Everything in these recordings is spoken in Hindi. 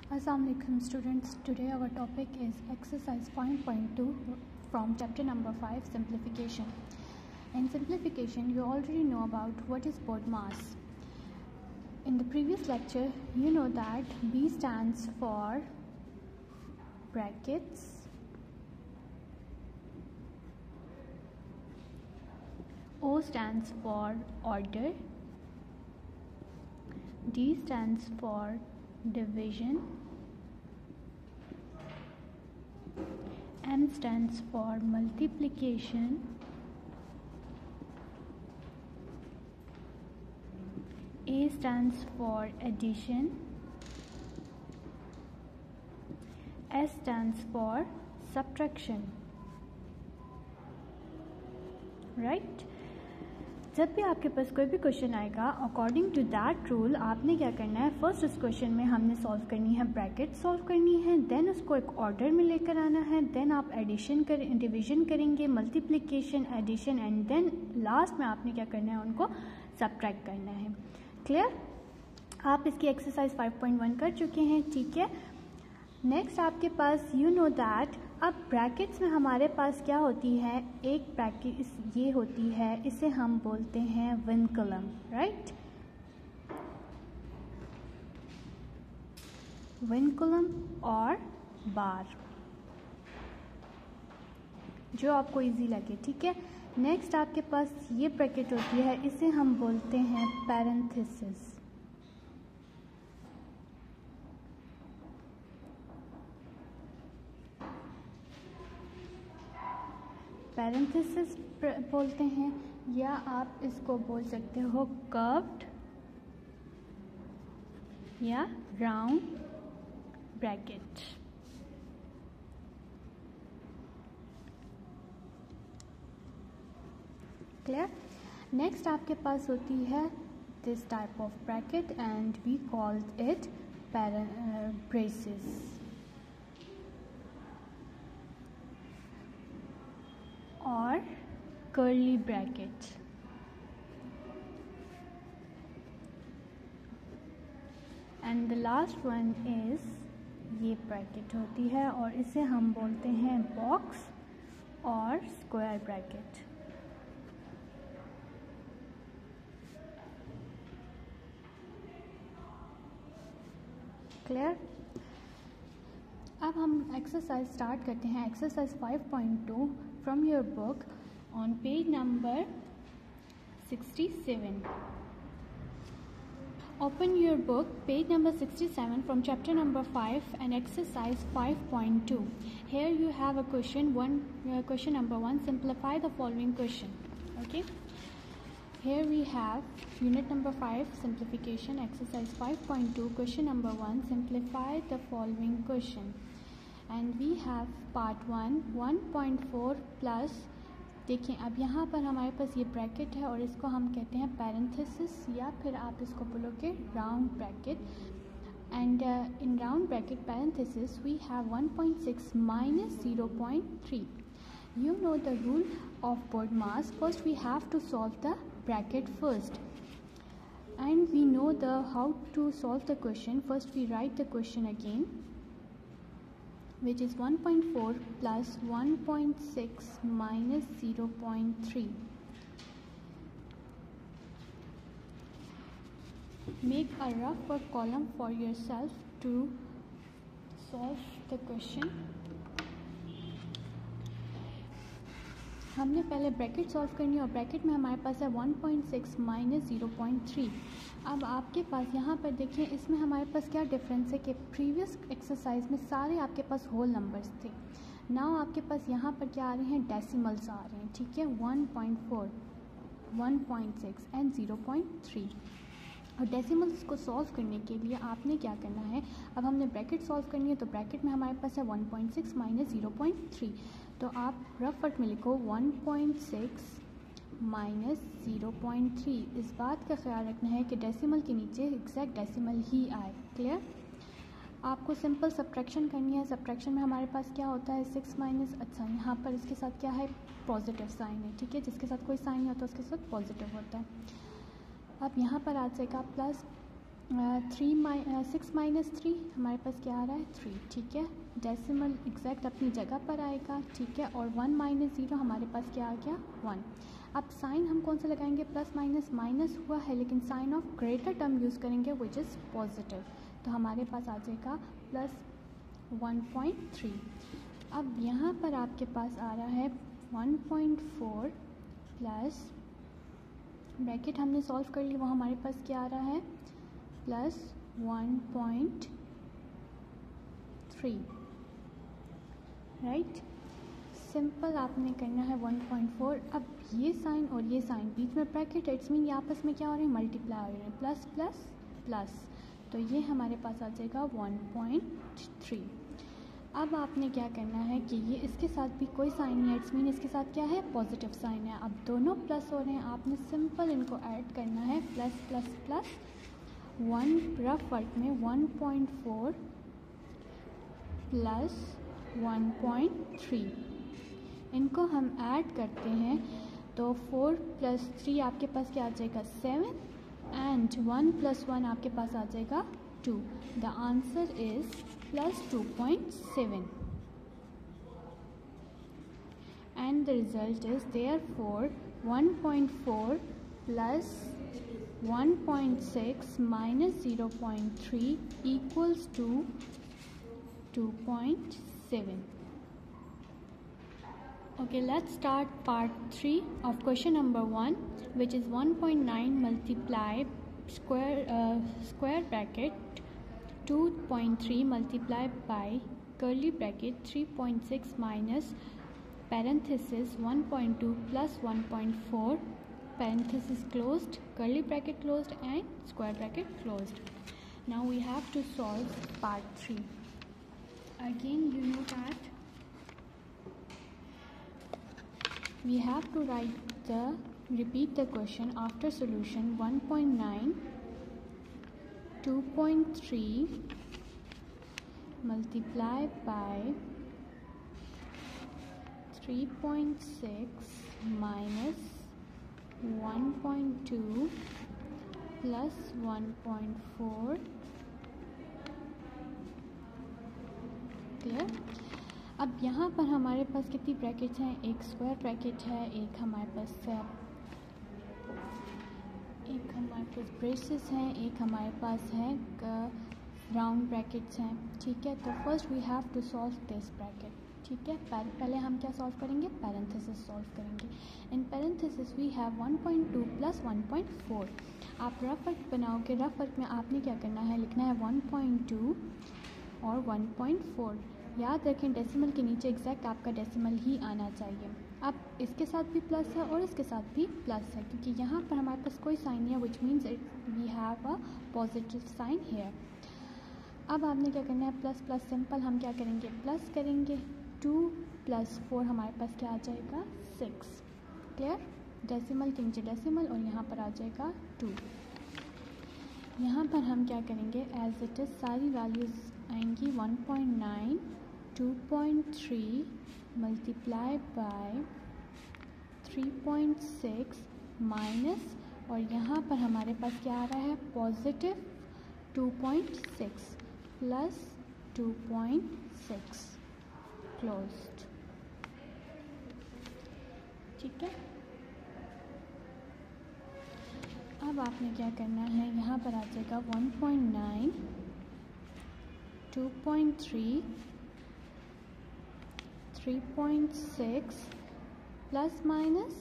Assalamualaikum students. Today our topic is exercise 5.2 from chapter number 5, simplification. In simplification, you already know about what is BODMAS. In the previous lecture, you know that B stands for brackets, O stands for order, D stands for division, M stands for multiplication, A stands for addition, S stands for subtraction. Right? जब भी आपके पास कोई भी क्वेश्चन आएगा अकॉर्डिंग टू दैट रूल आपने क्या करना है, फर्स्ट उस क्वेश्चन में हमने सॉल्व करनी है, ब्रैकेट सॉल्व करनी है, देन उसको एक ऑर्डर में लेकर आना है, देन आप एडिशन डिवीजन करेंगे, multiplication, addition and then last में आपने क्या करना है, उनको सब्ट्रैक्ट करना है. क्लियर? आप इसकी एक्सरसाइज 5.1 कर चुके हैं. ठीक है. नेक्स्ट आपके पास यू नो दैट अब ब्रैकेट्स में हमारे पास क्या होती है, एक ब्रैकेट ये होती है, इसे हम बोलते हैं विनकुलम. राइट? विनकुलम और बार, जो आपको इजी लगे. ठीक है. नेक्स्ट आपके पास ये ब्रैकेट होती है, इसे हम बोलते हैं पैरेंथेसिस. पैरेंथेसिस बोलते हैं, या आप इसको बोल सकते हो कर्व्ड या राउंड ब्रैकेट. क्लियर? नेक्स्ट आपके पास होती है this type of bracket and we called it braces और curly bracket. And the last one is ये ब्रैकेट होती है और इसे हम बोलते हैं बॉक्स और स्क्वायर ब्रैकेट. क्लियर? अब हम एक्सरसाइज स्टार्ट करते हैं. Exercise 5.2 from your book on page number 67. Open your book, page number 67 from chapter number 5 and exercise 5.2. Here you have a question question number 1, simplify the following question. Okay, here we have unit number 5, simplification, exercise 5.2, question number 1, simplify the following question. And we have part 1 1.4 plus. देखिए अब यहाँ पर हमारे पास ये ब्रैकेट है और इसको हम कहते हैं पैरेंथेसिस, या फिर आप इसको बोलोगे round bracket. And in round bracket parenthesis we have 1.6 minus 0.3. You know the rule of BODMAS. First we have to solve the bracket first and we know the how to solve the question. First we write the question again, which is 1.4 plus 1.6 minus 0.3. Make a rough work column for yourself to solve the question. हमने पहले ब्रैकेट सॉल्व करनी है और ब्रैकेट में हमारे पास है 1.6 माइनस 0.3. अब आपके पास यहाँ पर देखिए इसमें हमारे पास क्या डिफरेंस है कि प्रीवियस एक्सरसाइज में सारे आपके पास होल नंबर्स थे. नाउ आपके पास यहाँ पर क्या आ रहे हैं, डेसिमल्स आ रहे हैं. ठीक है. 1.4, 1.6 एंड 0.3. और डेसिमल्स को सॉल्व करने के लिए आपने क्या करना है, अब हमने ब्रैकेट सॉल्व करनी है तो ब्रैकेट में हमारे पास है 1.6 माइनस 0.3. तो आप रफ वर्क में लिखो 1.6 माइनस 0.3. इस बात का ख्याल रखना है कि डेसिमल के नीचे एग्जैक्ट डेसिमल ही आए. क्लियर? आपको सिंपल सब्ट्रैक्शन करनी है. सब्ट्रैक्शन में हमारे पास क्या होता है, 6 माइनस, अच्छा यहाँ पर इसके साथ क्या है, पॉजिटिव साइन है. ठीक है. जिसके साथ कोई साइन नहीं होता उसके साथ पॉजिटिव होता है. अब यहाँ पर आ जाएगा प्लस 6 माइनस 3 हमारे पास क्या आ रहा है 3, ठीक है। डेसिमल एग्जैक्ट अपनी जगह पर आएगा, ठीक है। और 1 माइनस 0 हमारे पास क्या आ गया 1। अब साइन हम कौन सा लगाएंगे, प्लस माइनस, माइनस हुआ है लेकिन sign of greater term use करेंगे विच इज़ पॉजिटिव, तो हमारे पास आ जाएगा प्लस 1.3। अब यहाँ पर आपके पास आ रहा है 1.4 प्लस ब्रैकेट हमने सॉल्व कर लिया, वो हमारे पास क्या आ रहा है प्लस 1.3, राइट। सिंपल आपने करना है 1.4। अब ये साइन और ये साइन बीच में ब्रैकेट, इट्स मीन ये आपस में क्या हो रहे हैं, मल्टीप्लाई हो रहे हैं, प्लस प्लस प्लस, तो ये हमारे पास आ जाएगा 1.3। अब आपने क्या करना है कि ये इसके साथ भी कोई साइन नहीं है, इट्स मीन इसके साथ क्या है पॉजिटिव साइन है। अब दोनों प्लस हो रहे हैं, आपने सिंपल इनको ऐड करना है, plus plus plus 1 rough work में 1.4 प्लस 1.3, इनको हम ऐड करते हैं तो 4 प्लस 3 आपके पास क्या आ जाएगा 7 एंड 1 प्लस 1 आपके पास आ जाएगा 2। The answer is plus 2.7 and the result is therefore 1.4 plus 1.6 minus 0.3 equals to 2.7. Okay, let's start part 3 of question number 1, which is 1.9 multiply square bracket 2.3 multiplied by curly bracket 3.6 minus parenthesis 1.2 plus 1.4 parenthesis closed, curly bracket closed and square bracket closed. Now we have to solve part 3. Again, you know that we have to repeat the question after solution. 1.9 2.3 multiplied by 3.6 minus 1.2 plus 1.4, clear. अब यहाँ पर हमारे पास कितनी ब्रैकेट्स हैं, एक स्क्वायर ब्रैकेट है, एक हमारे पास ब्रेसेस हैं, एक हमारे पास है राउंड ब्रैकेट्स हैं, ठीक है। तो first we have to solve this bracket, ठीक है। पहले हम क्या सॉल्व करेंगे, पैरेंथेसिस सॉल्व करेंगे। इन पैरेंथेसिस वी हैव 1.2 प्लस 1.4। आप रफ वर्क बनाओगे, रफ वर्क में आपने क्या करना है, लिखना है 1.2 और 1.4। याद रखें डेसिमल के नीचे एग्जैक्ट आपका डेसिमल ही आना चाहिए। अब इसके साथ भी प्लस है और इसके साथ भी प्लस है, क्योंकि यहाँ पर हमारे पास कोई साइन नहीं है, which means we have a positive sign here. अब आपने क्या करना है, प्लस प्लस सिंपल हम क्या करेंगे, प्लस करेंगे। 2 प्लस 4 हमारे पास क्या आ जाएगा 6, क्लियर। डेसिमल के नीचे डेसिमल और यहाँ पर आ जाएगा 2। यहाँ पर हम क्या करेंगे, एज इट इज़ सारी वैल्यूज़ आएंगी 1.9 2.3 मल्टीप्लाई बाय 3.6 माइनस, और यहाँ पर हमारे पास क्या आ रहा है पॉजिटिव 2.6 प्लस 2.6 क्लोज्ड, ठीक है। अब आपने क्या करना है, यहाँ पर आ जाएगा 1.9 2.3 3.6 प्लस माइनस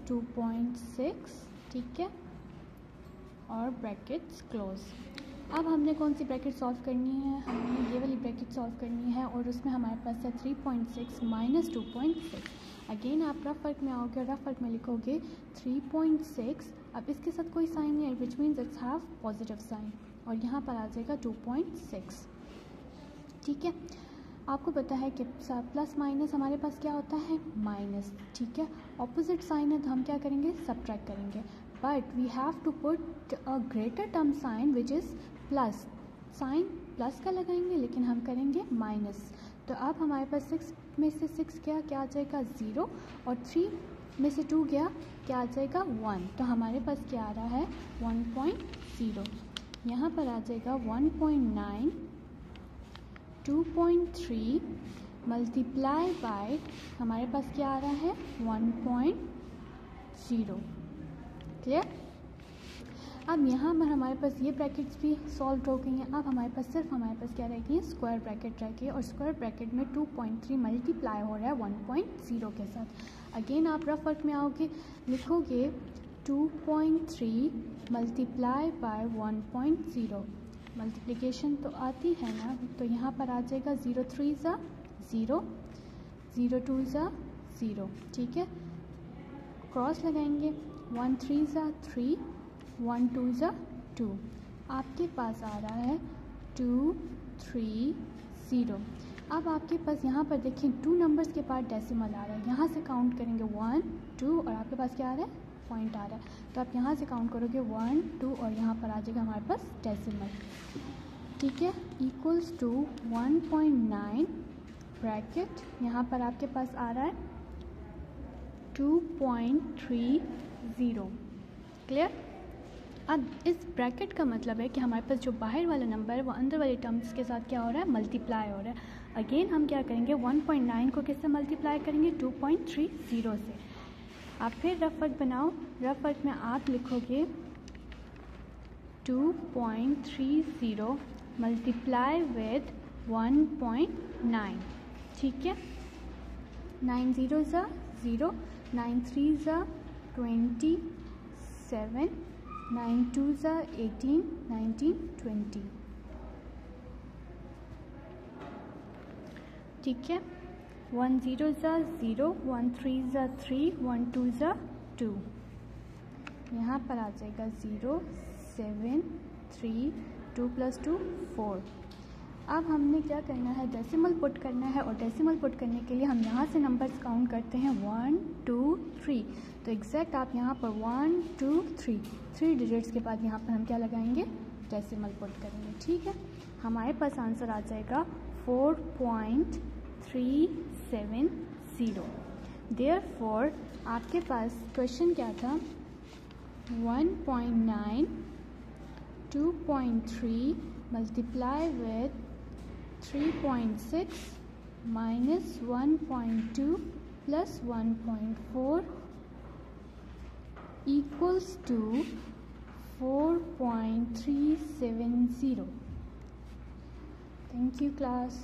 2.6, ठीक है, और ब्रैकेट्स क्लोज। अब हमने कौन सी ब्रैकेट सॉल्व करनी है, हमने ये वाली ब्रैकेट सॉल्व करनी है और उसमें हमारे पास है 3.6 माइनस 2.6। अगेन आप रफ वर्क में आओगे, रफ वर्क में लिखोगे 3.6। अब इसके साथ कोई साइन नहीं है, which means it's have positive sign, और यहाँ पर आ जाएगा 2.6, ठीक है। आपको पता है कि प्लस माइनस हमारे पास क्या होता है माइनस, ठीक है। ऑपोजिट साइन है तो हम क्या करेंगे, सब्ट्रैक्ट करेंगे, but we have to put a greater term sign which is plus. Sign plus का लगाएंगे लेकिन हम करेंगे माइनस। तो अब हमारे पास 6 में से 6 गया, क्या आ जाएगा 0, और 3 में से 2 गया, क्या आ जाएगा 1। तो हमारे पास क्या आ रहा है 1.0, यहाँ पर आ जाएगा 1.9 2.3 मल्टीप्लाई बाय हमारे पास क्या आ रहा है 1.0। क्लियर। अब यहाँ पर हमारे पास ये ब्रैकेट्स भी सॉल्व हो गई हैं। अब हमारे पास क्या रहेगी, स्क्वायर ब्रैकेट रहेगी, और स्क्वायर ब्रैकेट में 2.3 मल्टीप्लाई हो रहा है 1.0 के साथ। अगेन आप रफ वर्क में आओगे, लिखोगे 2.3 मल्टीप्लाई बाय 1.0। मल्टीप्लिकेशन तो आती है ना, तो यहाँ पर आ जाएगा 0 3 ज़ा 0, 0 2 ज़ा 0। ठीक है, क्रॉस लगाएंगे, 1 3 ज़ा 3, 1 2 ज़ा 2। आपके पास आ रहा है 2 3 0। अब आपके पास यहाँ पर देखिए 2 नंबर्स के बाद डेसिमल आ रहा है। यहाँ से काउंट करेंगे 1 2 और आपके पास क्या आ रहा है, पॉइंट आ रहा है। तो आप यहाँ से काउंट करोगे 1 2 और यहाँ पर आ जाएगा हमारे पास डेसिमल। ठीक है, इक्वल्स टू 1.9 ब्रैकेट, यहाँ पर आपके पास आ रहा है 2.30। क्लियर। अब इस ब्रैकेट का मतलब है कि हमारे पास जो बाहर वाला नंबर है वो अंदर वाले टर्म्स के साथ क्या हो रहा है, मल्टीप्लाई हो रहा है। अगेन हम क्या करेंगे, 1.9 को किससे मल्टीप्लाई करेंगे, 2.30 से। आप फिर रफ वर्क बनाओ, रफ वर्क में आप लिखोगे 2.30 मल्टीप्लाई विद 1.9। ठीक है, 9 0 ज़ा 0, 9 3 ज़ा 27, 9 2 ज़ा 18, 19 20। ठीक है, 1 0 ज़ा 0, 1 3 ज़ा 3, 1 2 ज़ा 2। यहाँ पर आ जाएगा 0 7 3 2 + 2 4। अब हमने क्या करना है, डेसिमल पुट करना है, और डेसिमल पुट करने के लिए हम यहाँ से नंबर्स काउंट करते हैं 1 2 3। तो एग्जैक्ट आप यहाँ पर 1 2 3 डिजिट्स के बाद यहाँ पर हम क्या लगाएंगे, डेसिमल पुट करेंगे। ठीक है, हमारे पास आंसर आ जाएगा 4.370। देयरफॉर आपके पास क्वेश्चन क्या था, 1.9 2.3 multiply with 3.6 minus 1.2 plus 1.4 equals to 4.370। Thank you, class.